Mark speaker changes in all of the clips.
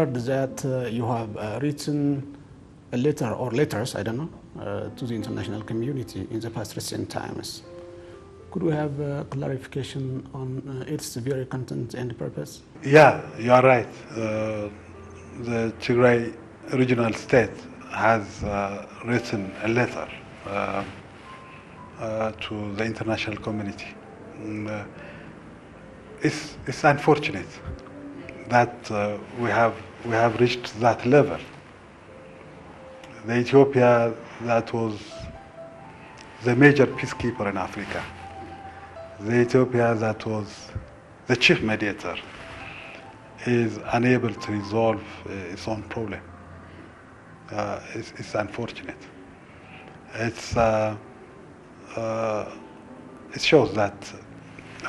Speaker 1: heard that you have written a letter or letters, I don't know, to the international community in the past recent times. Could we have clarification on its very content and purpose?
Speaker 2: Yeah, you are right. The Tigray regional state has written a letter to the international community. It's unfortunate that we have reached that level. The Ethiopia that was the major peacekeeper in Africa, the Ethiopia that was the chief mediator, is unable to resolve its own problem. It's unfortunate. It shows that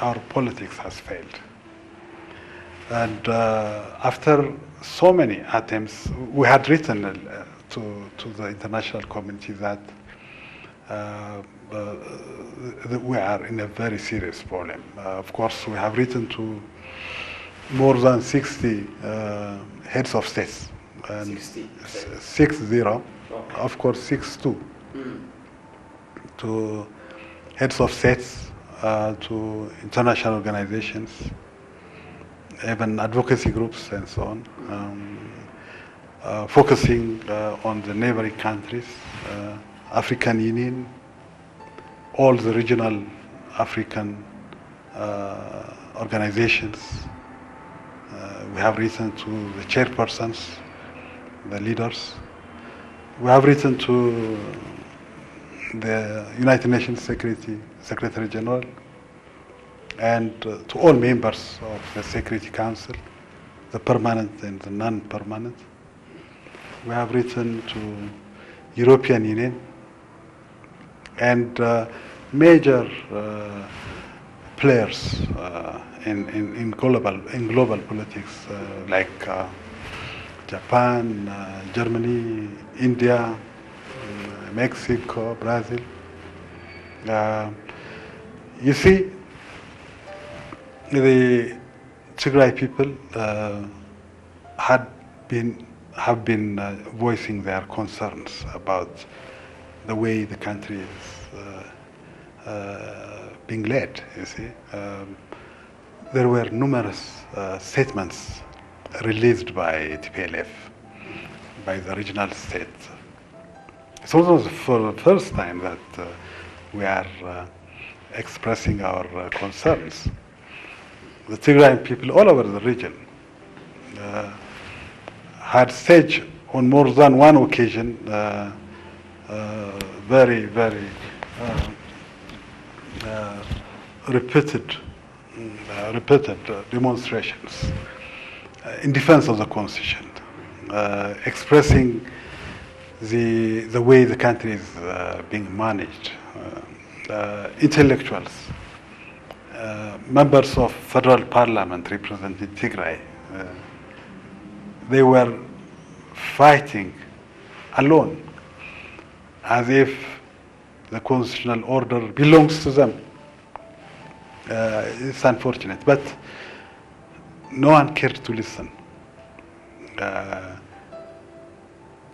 Speaker 2: our politics has failed. And after so many attempts, we had written to the international community that we are in a very serious problem. Of course, we have written to more than 60 heads of states. And 60, of course 62 to heads of states, to international organizations, even advocacy groups and so on, focusing on the neighboring countries, African Union, all the regional African organizations. We have written to the chairpersons, the leaders. We have written to the United Nations Secretary General and to all members of the Security Council, the permanent and the non-permanent. We have written to European Union and major players in global politics like Japan, Germany, India, Mexico, Brazil. You see, the Tigray people have been voicing their concerns about the way the country is being led. You see, there were numerous statements released by TPLF, by the regional state. It's also for the first time that we are expressing our concerns. The Tigrayan people all over the region had staged on more than one occasion very repeated demonstrations in defense of the constitution, expressing the way the country is being managed. Intellectuals, members of federal parliament representing Tigray, they were fighting alone as if the constitutional order belongs to them. It's unfortunate, but no one cared to listen.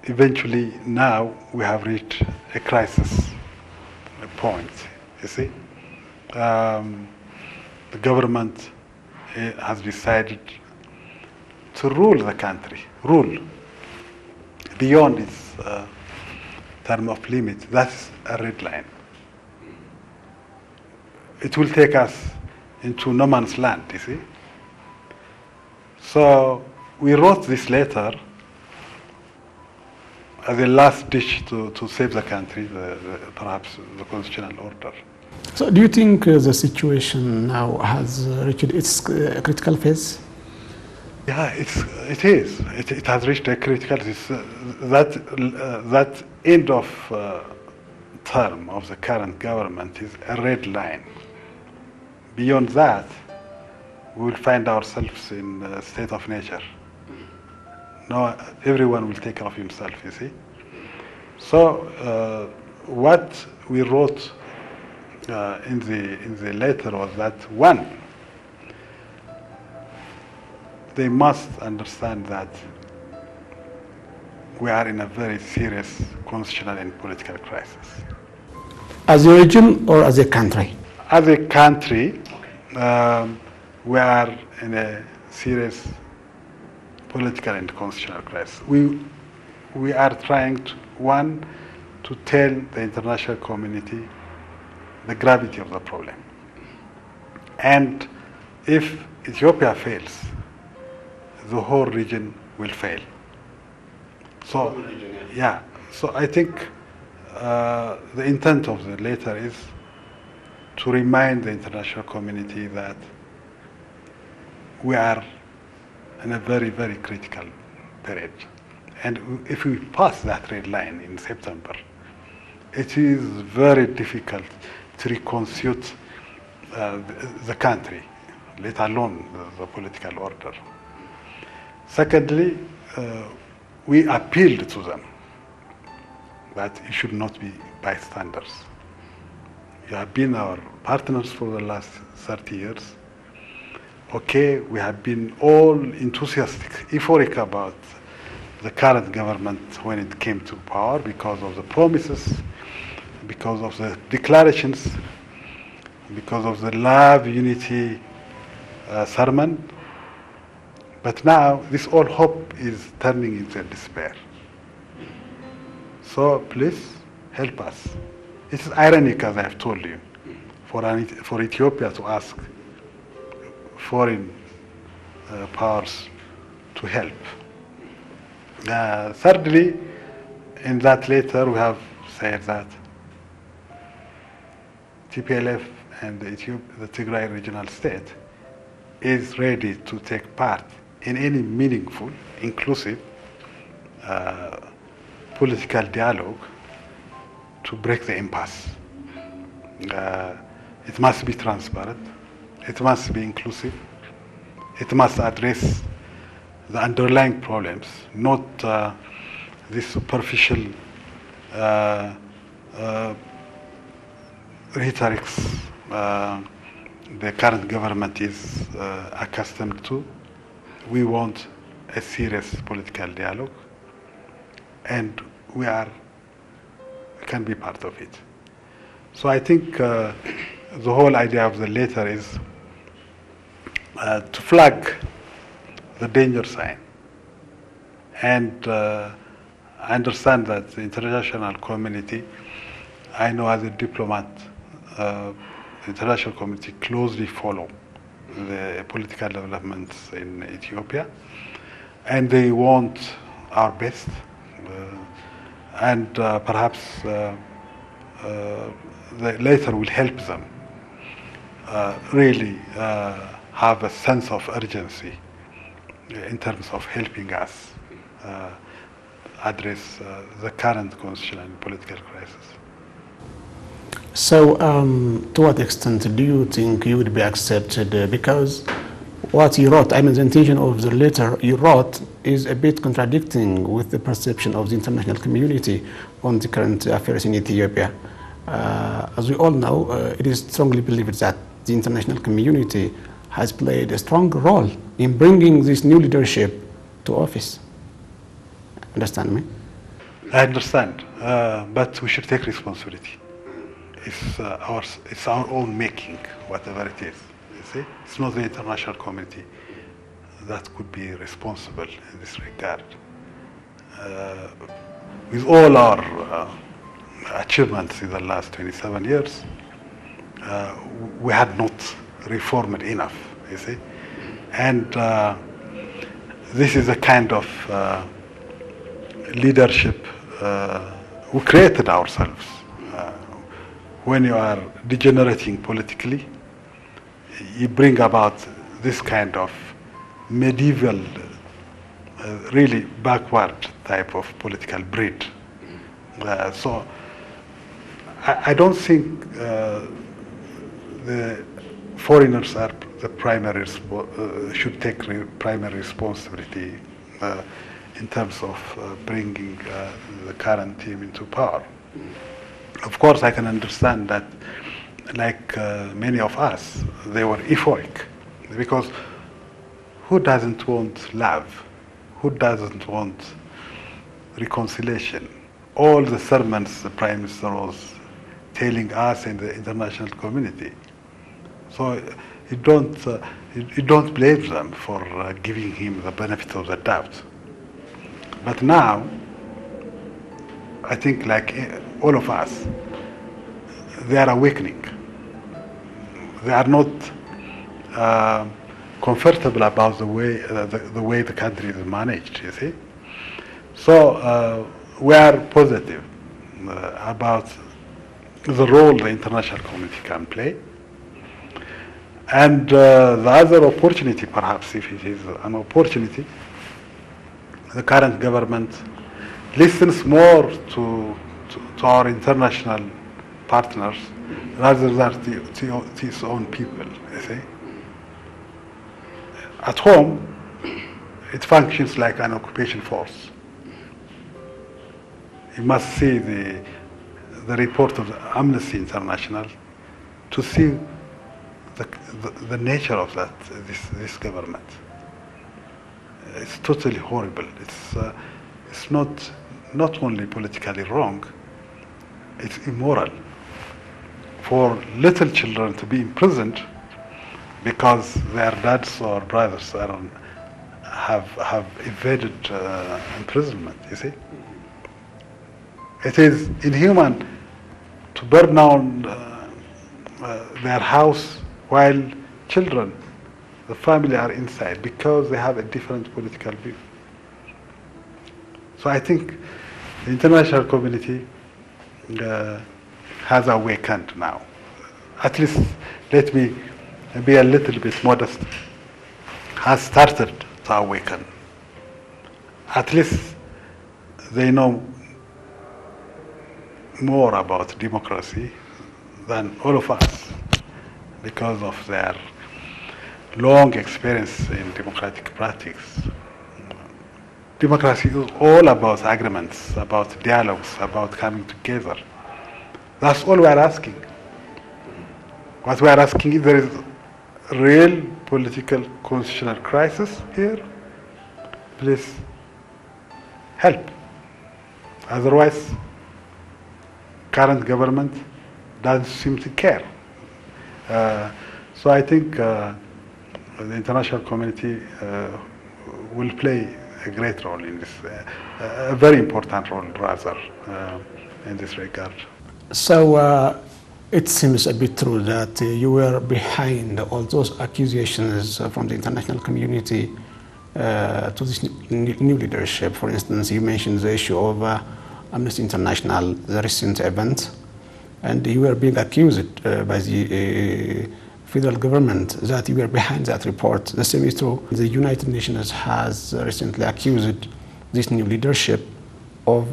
Speaker 2: Eventually, now we have reached a crisis point, you see. The government has decided to rule the country, rule beyond its term of limit. That's a red line. It will take us into no man's land, you see. So we wrote this letter as a last ditch to save the country, perhaps the constitutional order.
Speaker 1: So do you think the situation now has reached its critical phase?
Speaker 2: Yeah, it is. It has reached a critical phase. That end of term of the current government is a red line. Beyond that, we will find ourselves in a state of nature. No, everyone will take care of himself, you see. So what we wrote in the letter was that, one, they must understand that we are in a very serious constitutional and political crisis.
Speaker 1: As a region or as a country?
Speaker 2: As a country, we are in a serious political and constitutional crisis. We are trying to tell the international community the gravity of the problem. And if Ethiopia fails, the whole region will fail. So, yeah. So I think the intent of the letter is to remind the international community that we are in a very, very critical period. And if we pass that red line in September, it is very difficult to reconstitute the country, let alone the political order. Secondly, we appealed to them that you should not be bystanders. You have been our partners for the last 30 years. Okay, we have been all enthusiastic, euphoric about the current government when it came to power because of the promises, because of the declarations, because of the love, unity sermon. But now this all hope is turning into despair. So please help us. It is ironic, as I have told you, for Ethiopia to ask foreign powers to help. Thirdly, in that letter we have said that TPLF and the Tigray regional state is ready to take part in any meaningful, inclusive political dialogue to break the impasse. It must be transparent, it must be inclusive, it must address the underlying problems, not this superficial rhetorics the current government is accustomed to. We want a serious political dialogue, and we can be part of it. So I think the whole idea of the letter is to flag the danger sign. And I understand that the international community, I know as a diplomat, the international community closely follow the political developments in Ethiopia, and they want our best, and perhaps the letter will help them really have a sense of urgency in terms of helping us address the current constitutional and political crisis.
Speaker 1: So, to what extent do you think you would be accepted? Because what you wrote, I mean, the intention of the letter you wrote is a bit contradicting with the perception of the international community on the current affairs in Ethiopia. As we all know, it is strongly believed that the international community has played a strong role in bringing this new leadership to office. Understand me?
Speaker 2: I understand, but we should take responsibility. It's our own making, whatever it is. You see, it's not the international community that could be responsible in this regard. With all our achievements in the last 27 years, we had not reformed enough. You see, and this is a kind of leadership we created ourselves. When you are degenerating politically, you bring about this kind of medieval, really backward type of political breed. So I don't think the foreigners are the primary should take primary responsibility in terms of bringing the current team into power. Of course, I can understand that, like many of us, they were euphoric, because who doesn't want love? Who doesn't want reconciliation. All the sermons the Prime Minister was telling us in the international community. So you don't blame them for giving him the benefit of the doubt. But now, I think like all of us, they are awakening. They are not comfortable about the way the country is managed, you see. So we are positive about the role the international community can play. And the other opportunity, perhaps, if it is an opportunity, the current government listens more to our international partners rather than to its own people, you see. At home, it functions like an occupation force. You must see the report of Amnesty International to see the nature of this government. It's totally horrible. It's not only politically wrong, it's immoral. For little children to be imprisoned because their dads or brothers have evaded imprisonment, you see. It is inhuman to burn down their house while children, the family, are inside because they have a different political view. So I think the international community has awakened now. At least, let me be a little bit modest, has started to awaken. At least they know more about democracy than all of us because of their long experience in democratic practice. Democracy is all about agreements, about dialogues, about coming together. That's all we are asking. What we are asking is there is real political constitutional crisis here. Please help. Otherwise, current government doesn't seem to care. So I think the international community will play a great role in this, a very important role rather, in this regard.
Speaker 1: So it seems a bit true that you were behind all those accusations from the international community to this new leadership. For instance, you mentioned the issue of Amnesty International, the recent event, and you were being accused by the federal government that you were behind that report. The same is true. The United Nations has recently accused this new leadership of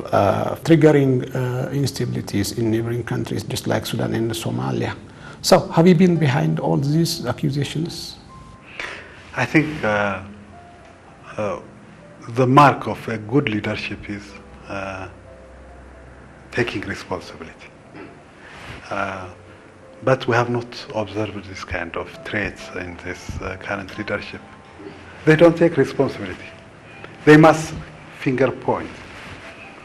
Speaker 1: triggering instabilities in neighboring countries, just like Sudan and Somalia. So, have you been behind all these accusations?
Speaker 2: I think the mark of a good leadership is taking responsibility. But we have not observed this kind of traits in this current leadership. They don't take responsibility. They must finger point.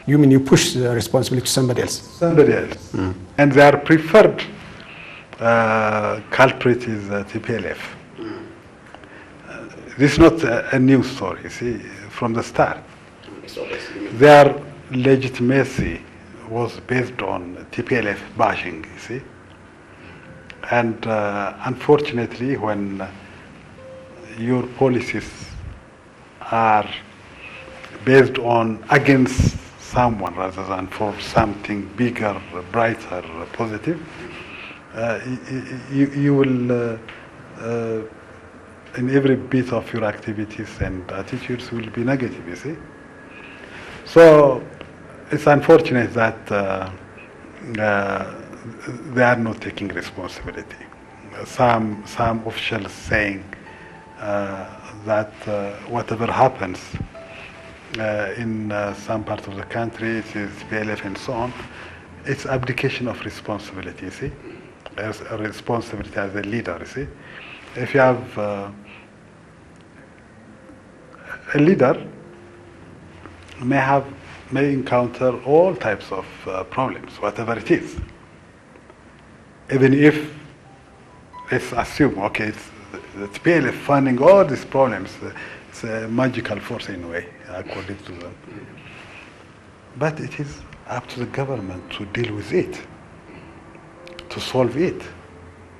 Speaker 1: You mean you push the responsibility to somebody else?
Speaker 2: Somebody else. Mm. And their preferred culprit is TPLF. This is not a new story, you see, from the start. Their legitimacy was based on TPLF bashing, you see. And unfortunately, when your policies are based on against someone rather than for something bigger, brighter, positive, you will, in every bit of your activities and attitudes will be negative, you see. So it's unfortunate that they are not taking responsibility. Some officials saying that whatever happens in some part of the country, it is PLF and so on, it's abdication of responsibility, you see, as a responsibility as a leader, you see. If you have a leader may have may encounter all types of problems, whatever it is. Even if, let's assume, okay, it's the TPLF funding all these problems, it's a magical force in a way, according to them. But it is up to the government to deal with it, to solve it,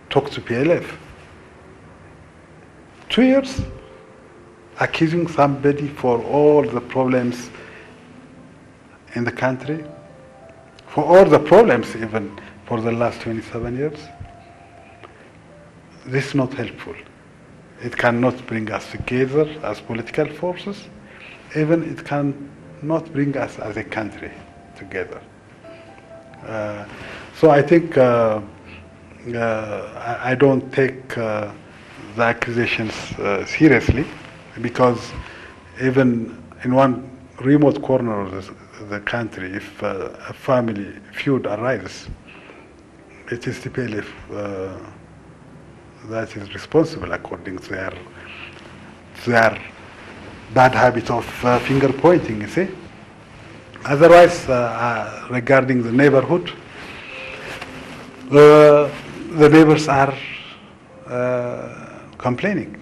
Speaker 2: talk to PLF. 2 years accusing somebody for all the problems in the country, for all the problems even for the last 27 years, this is not helpful. It cannot bring us together as political forces, even it cannot bring us as a country together. So I think I don't take the accusations seriously, because even in one remote corner of the country, if a family feud arises, it is TPLF that is responsible according to their bad habit of finger pointing, you see. Otherwise, regarding the neighborhood, the neighbors are complaining.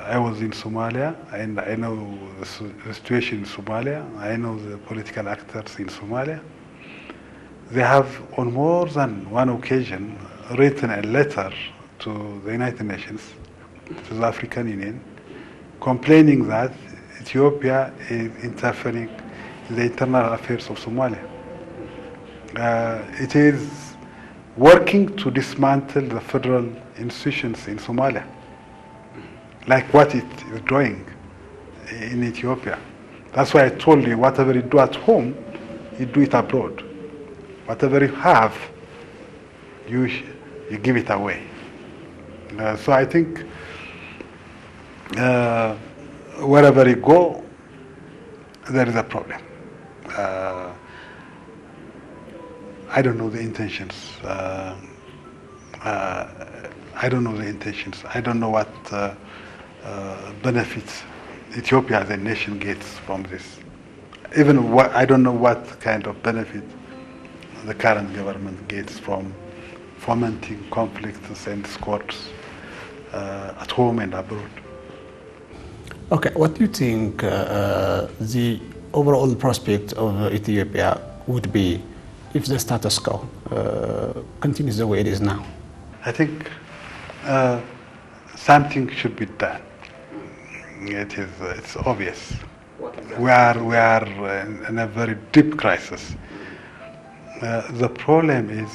Speaker 2: I was in Somalia, and I know the situation in Somalia. I know the political actors in Somalia. They have, on more than one occasion, written a letter to the United Nations, to the African Union, complaining that Ethiopia is interfering in the internal affairs of Somalia. It is working to dismantle the federal institutions in Somalia, like what it is doing in Ethiopia. That's why I told you, whatever you do at home, you do it abroad. Whatever you have, you give it away. So I think wherever you go, there is a problem. I don't know the intentions. I don't know the intentions. I don't know what benefits Ethiopia as a nation gets from this. Even I don't know what kind of benefit the current government gets from fomenting conflicts and discords at home and abroad.
Speaker 1: Okay, what do you think the overall prospect of Ethiopia would be if the status quo continues the way it is now?
Speaker 2: I think something should be done. It's obvious. We are in a very deep crisis. The problem is,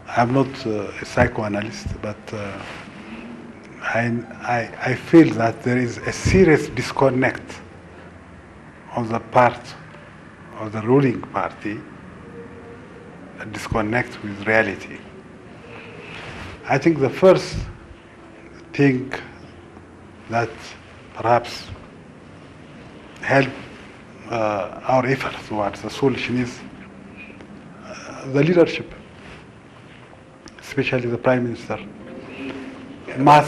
Speaker 2: I'm not a psychoanalyst, but I feel that there is a serious disconnect on the part of the ruling party, a disconnect with reality. I think the first thing that perhaps help our effort towards the solution is the leadership, especially the Prime Minister.
Speaker 1: My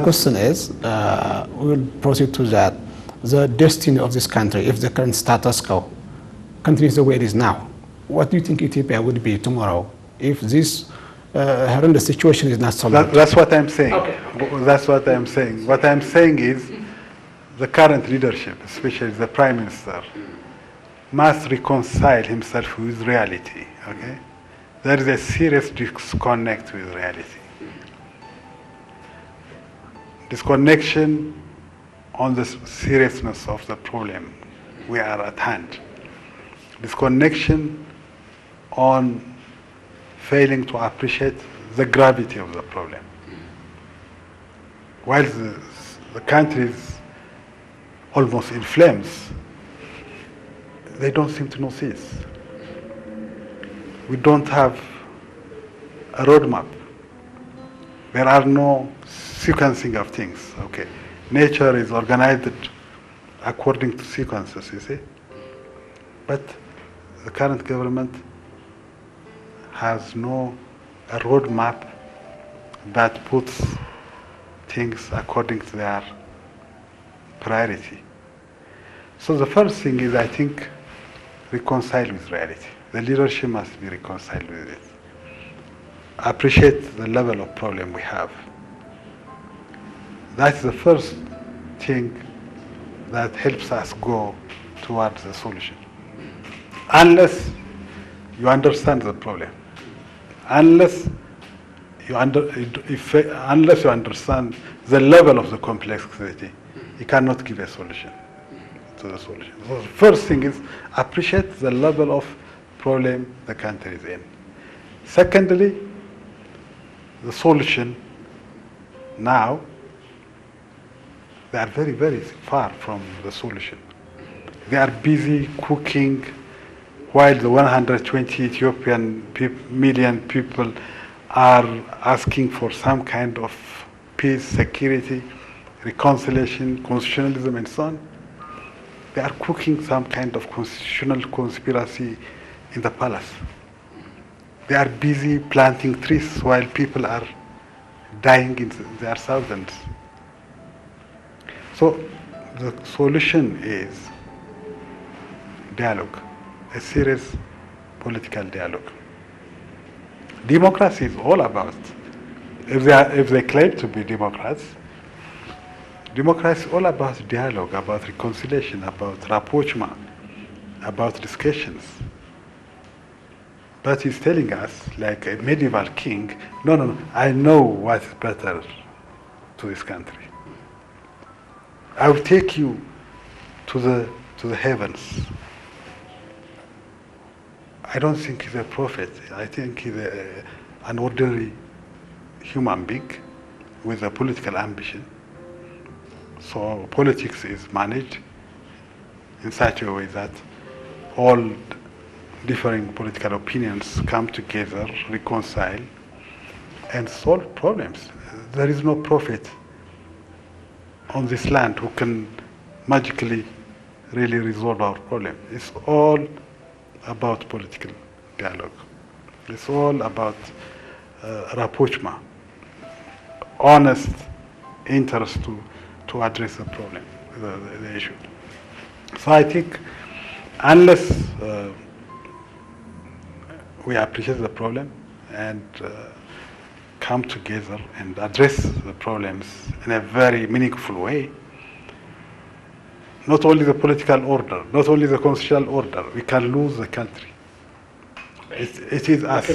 Speaker 1: question is, we'll proceed to that. The destiny of this country, if the current status quo continues the way it is now, what do you think Ethiopia would be tomorrow if this horrendous situation is not solved?
Speaker 2: That's what I'm saying.
Speaker 1: Okay.
Speaker 2: That's what I'm saying. What I'm saying is the current leadership, especially the Prime Minister, must reconcile himself with reality. Okay? There is a serious disconnect with reality. Disconnection on the seriousness of the problem we are at hand. Disconnection on failing to appreciate the gravity of the problem. While the country is almost in flames, they don't seem to notice. We don't have a roadmap. There are no sequencing of things. Okay, nature is organized according to sequences, you see. But the current government has no a roadmap that puts things according to their priority. So the first thing is, I think, reconcile with reality. The leadership must be reconciled with it. Appreciate the level of problem we have. That's the first thing that helps us go towards the solution. Unless you understand the problem, unless you understand the level of the complexity, you cannot give a solution to the solution. So the first thing is appreciate the level of problem the country is in. Secondly, the solution now, they are very, very far from the solution. They are busy cooking while the 120 million people are asking for some kind of peace, security, reconciliation, constitutionalism, and so on. They are cooking some kind of constitutional conspiracy in the palace. They are busy planting trees while people are dying in their thousands. So the solution is dialogue, a serious political dialogue. Democracy is all about, if they claim to be Democrats, democracy is all about dialogue, about reconciliation, about rapprochement, about discussions. But he's telling us, like a medieval king, no, I know what is better to this country. I will take you to the heavens. I don't think he's a prophet. I think he's an ordinary human being with a political ambition. So politics is managed in such a way that all differing political opinions come together, reconcile, and solve problems. There is no prophet on this land who can magically really resolve our problem. It's all about political dialogue. It's all about rapprochement, honest interest to address the problem, the issue. So I think unless we appreciate the problem and come together and address the problems in a very meaningful way, not only the political order, not only the constitutional order, we can lose the country. It is as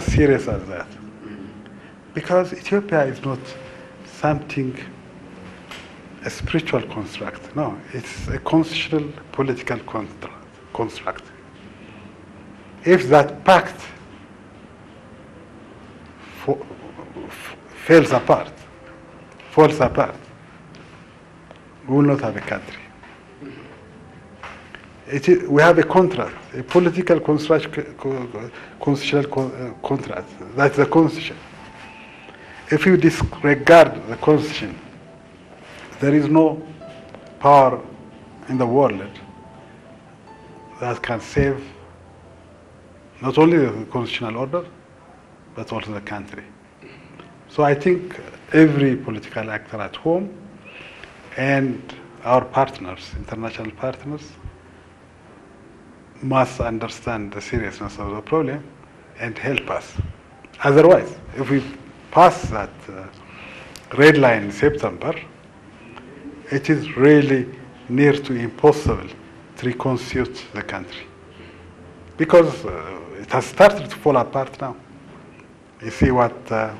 Speaker 2: serious as that. Because Ethiopia is not something, a spiritual construct. No, it's a constitutional political construct. If that pact falls apart, we will not have a country. We have a contract, a political constitutional contract. That's the constitution. If you disregard the constitution, there is no power in the world that can save not only the constitutional order, but also the country. So I think every political actor at home and our partners, international partners, must understand the seriousness of the problem and help us. Otherwise, if we pass that red line in September, it is really near to impossible to reconstitute the country. Because it has started to fall apart now. You see what the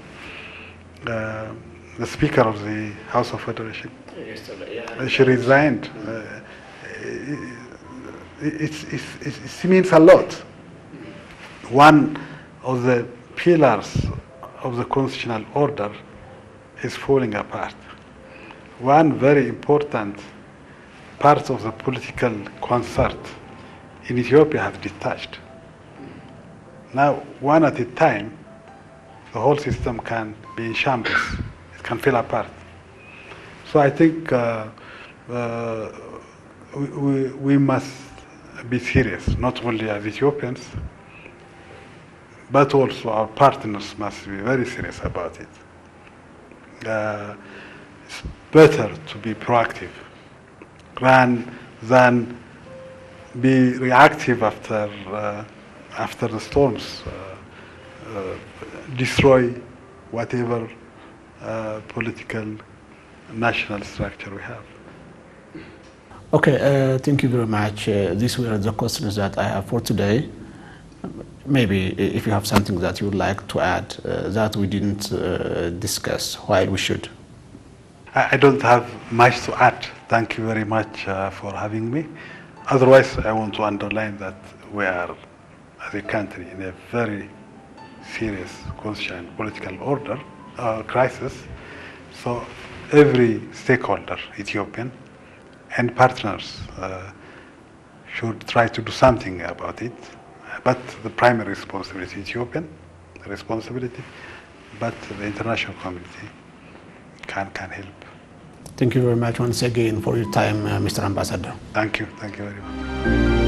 Speaker 2: Speaker of the House of Federation, she resigned. It means a lot. One of the pillars of the constitutional order is falling apart. One very important part of the political concert in Ethiopia has detached. Now, one at a time, the whole system can be in shambles. It can fall apart. So I think we must be serious, not only as Ethiopians, but also our partners must be very serious about it. It's better to be proactive run than be reactive after the storms, destroy whatever political national structure we have.
Speaker 1: Okay, thank you very much. These were the questions that I have for today. Maybe if you have something that you would like to add that we didn't discuss while we should.
Speaker 2: I don't have much to add. Thank you very much for having me. Otherwise, I want to underline that we are, as a country, in a very serious constitutional political order crisis. So every stakeholder, Ethiopian, and partners should try to do something about it. But the primary responsibility is Ethiopian responsibility, but the international community can help.
Speaker 1: Thank you very much once again for your time, Mr. Ambassador.
Speaker 2: Thank you very much.